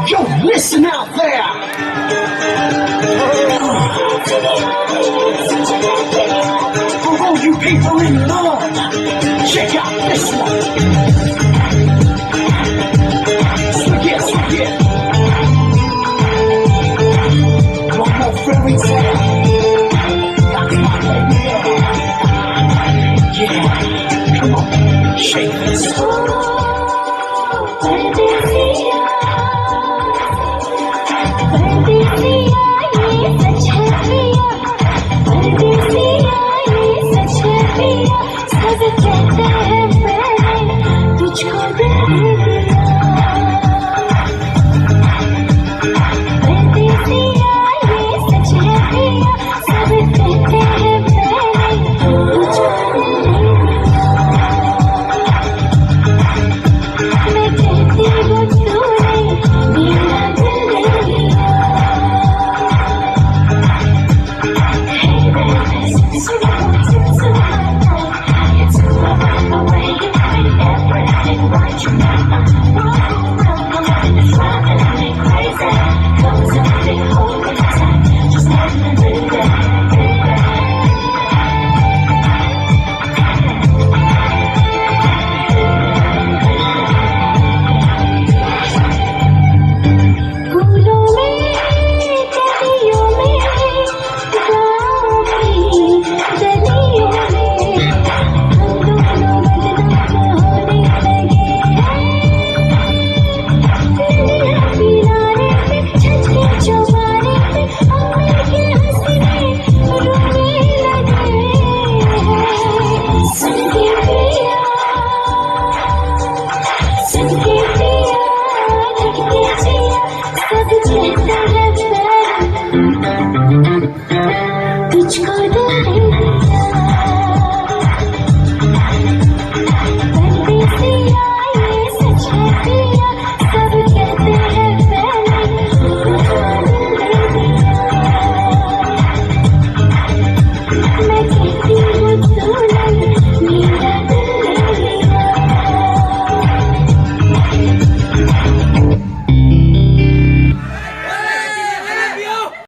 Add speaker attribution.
Speaker 1: Yo, listen out there! For all you people in love, check out this one. Swig it. One more fairy tale. That's my baby. Yeah, come on, shake this.